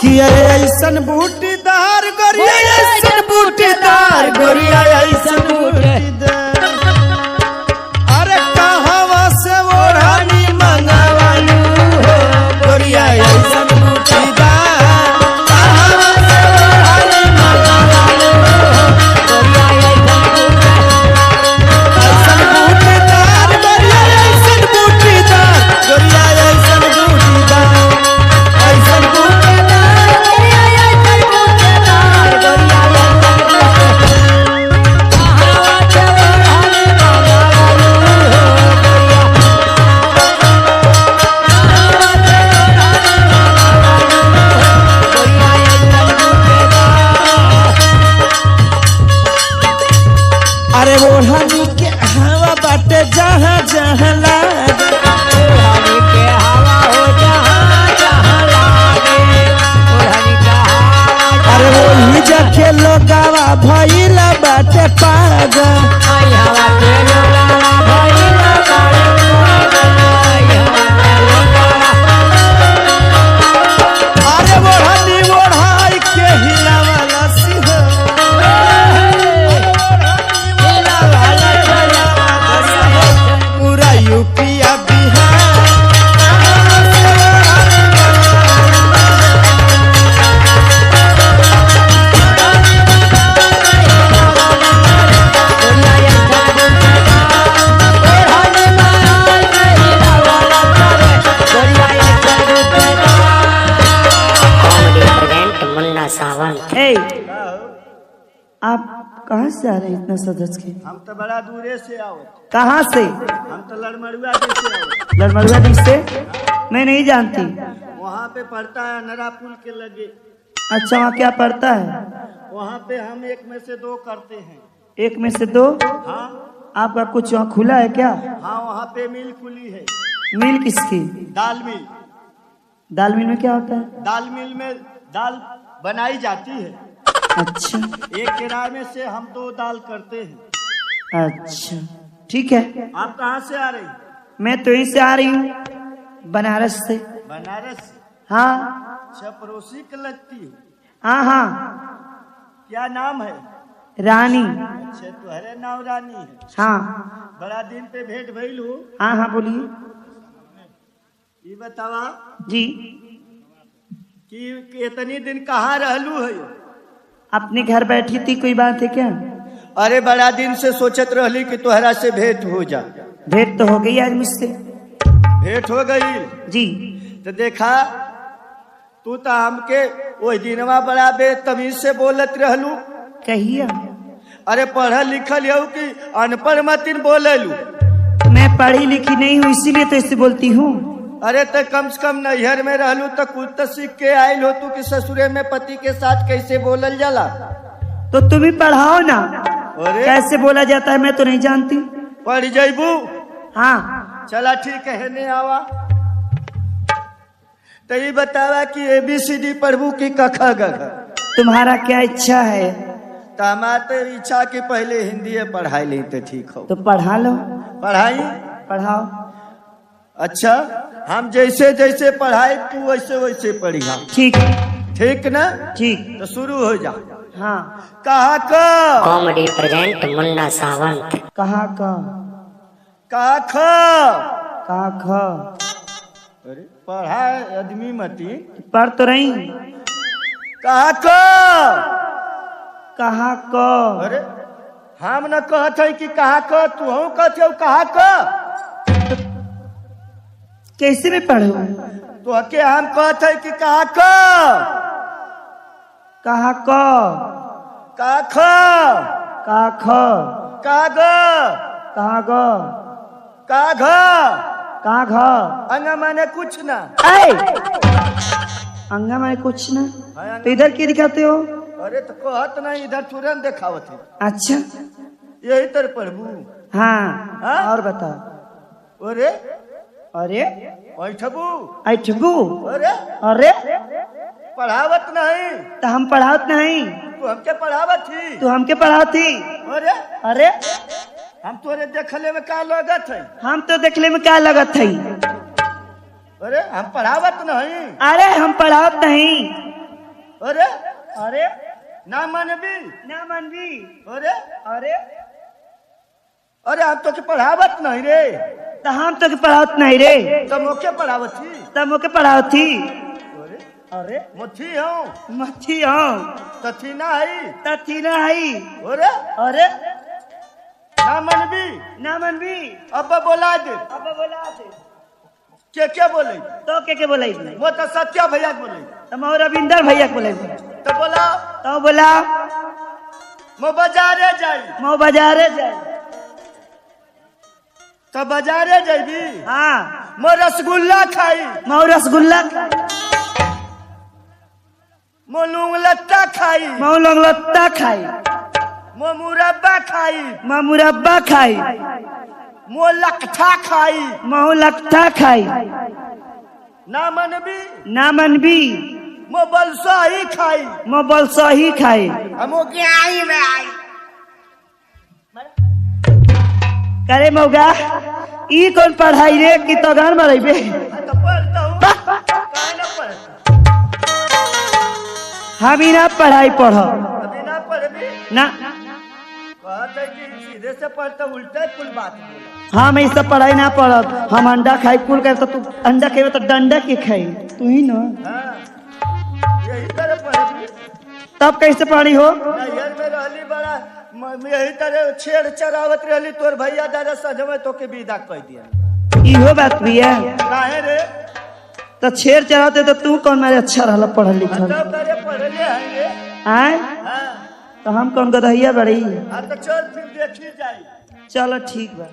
किया ऐसन बूटीदार गोरिया ऐसन बूटीदार गोरिया ऐसन बूटीदार अरे कहवा से ओढ़नी मंगवालू हो गोरिया ऐसन बूटीदार कहवा से ओढ़नी मंगवालू हो ऐसन बूटीदार गोरिया ऐसन बूटीदार गोरिया ऐसन बूटीदार ऐसन अरे ओढ़नी के हवा बाटे जहाँ जहाँ लागे ओढ़नी के हवा हो जहाँ जहाँ लागे ओढ़नी का हवा अरे वही जखे लोगावा भइला बाटे पागल आई हवा के लोगावा भइला बाटे पागल आई हवा के लोगावा अरे ओढ़नी ओढ़ाई के हिलावाला सिंह पूरा यूपिया बिहार Hey, आप कहाँ से आ रहे हैं इतना सदस्य के? हम तो बड़ा दूरे से आओ कहाँ से? हम तो लड़मड़ुआ से आओ लड़मड़ुआ डिश से? मैं नहीं जानती। वहाँ पे पड़ता है नरा पुल के लगे अच्छा, वहाँ क्या पड़ता है? वहाँ पे हम एक में से दो करते हैं एक में से दो? हाँ आपका कुछ वहाँ खुला है क्या? हाँ वहाँ पे मिल खुली है मिल किसकी? दाल मिल दाल मिल में क्या होता है? दाल मिल में दाल बनाई जाती है अच्छा एक किराए में से हम दो दाल करते हैं। अच्छा ठीक है। आप कहाँ से आ रही? मैं तो यहीं से आ रही हूँ, बनारस से। बनारस? हाँ अच्छा, पड़ोसी के लगती है? हाँ हाँ। क्या नाम है? रानी। अच्छा, तुम्हारे नाम रानी है? हाँ। बड़ा दिन पे भेंट भइल हो। हाँ हाँ बोलिए। ये बतावा जी कि इतनी दिन कहाँ रहलू है? अपने घर बैठी थी, कोई बात है क्या? अरे बड़ा दिन से सोचत रहली कि तुहरा से भेंट हो जा। भेंट तो हो गई आज मुझसे। भेंट हो गई जी। तो देखा तू तो हमके वही दिनवा बड़ा बेतमीज से बोलत रहलू। कहिए। अरे पढ़ल लिखल हो कि अनपढ़ मतिन बोललू? मैं पढ़ी लिखी नहीं हूँ इसीलिए तो इससे बोलती हूँ। अरे तो कम से कम नैहर में रहलू तो कुछ तो सीख के आयल हो तू कि ससुरे में पति के साथ कैसे बोलल जाला। तो तुम ही पढ़ाओ ना। अरे कैसे बोला जाता है मैं तो नहीं जानती। पढ़ जैबू? हाँ चला ठीक है ने आवा। तो ये बतावा कि ABCD पढ़बू की कखा गघा? तुम्हारा क्या इच्छा है? तो हमार तो इच्छा कि पहले हिंदी पढ़ाई ली तो ठीक हो। तो पढ़ा लो। पढ़ाई? पढ़ाओ। अच्छा, हम जैसे जैसे पढ़ाई तू वैसे वैसे पढ़िया। ठीक ठीक ना? ठीक। तो शुरू हो जा। हाँ। कहा का? कॉमेडी प्रेजेंट मुन्ना सावंत। कहाँ का? कहा खा? कहाँ का? अरे पढ़ाई आदमी मती। पढ़ तो रही। कहा का? कहाँ का? अरे हम न कहत है कि कहा का, तू हम कहते हो कहा का। कैसे में पढ़ू? तो के हम कहते है कि कहा का? कहाँ का? कहा खा? कहाँ का? कहा ग? कहाँ का? कहा घ? कहाँ घा? अंगा माने कुछ ना। अंगा में कुछ ना। तो इधर क्या दिखाते हो? अरे तो कहत नहीं, इधर तुरंत देखावत है। अच्छा यही तर पढ़बू? हाँ, हाँ? और बताओ। अरे अरे बैठबू? ऐठबू। अरे अरे पढ़ावत नहीं तो हम पढ़ावत नहीं। तू हमके पढ़ावत थी। तू हमके पढ़ाती। अरे अरे हम तोरे देखले में का लगत है? हम तो देखले में क्या लगत है? अरे हम पढ़ावत नहीं। अरे हम पढ़ावत नहीं। अरे अरे ना मनबी ना मनबी अरे अरे अरे आप तो के पढ़ावत नहीं रे तो हम तो के पढ़ावत नहीं रे तो मोके पढ़ावत थी तब मोके पढ़ावत थी अरे अरे मुथी हूँ मच्छी हाँ तो थी ना आई तथी ना आई अरे अरे ना मनबी ना मनबी अब बोला दे अब बोला दे के बोले तो के बोलाई वो तो सत्या भैया के बोले तो मोर रविंदर भैया के बोलाई तो बोला तो बोला मैं बाजारे जाई मो बाजारे जाए तो बाजारे जाबी हाँ मैं रसगुल्ला खाई मो रसगुल्ला मैं लूंग लत्ता खाई मो लंगलत्ता खाई मैं मुरब्बा खाई मो मुरब्बा खाई मैं लकठा खाई मो लट्ठा खाई ना मनबी ना मनबी मैं बलसाही खाई मो बलसही खाई हम आई में आई करे मौगा ई कौन पढ़ाई रे कि तो गान में रहिबे तो पढ़ता हूँ काहे ना पढ़ता हम ही ना पढ़ाई पढ़ो अभी ना पढ़बी ना कहते कि सीधे से पढ़ता उल्टा ही कुल बात बोला हम ऐसा पढ़ाई ना पढ़ब हम अंडा खाई कुल कर तो तू अंडा खेबे तो डंडा के खाई तू ही ना हाँ यही तरह पढ़बी तब कैसे पढ़ी हो नैहर में रहली बड़ा यही तरह छेड़ चरावत रहली तोर भैया दादा सजवे तो के विदा कह दिया इहो बात भी है काहे रे तो छेड़ चढ़ाते तो तू कौन मेरे अच्छा रहला पढ़ल लिखल तब करे पढ़ले हैं रे आए हाँ तो हम कौन गधैया बड़ी तो चल फिर देखी जाई चलो ठीक बा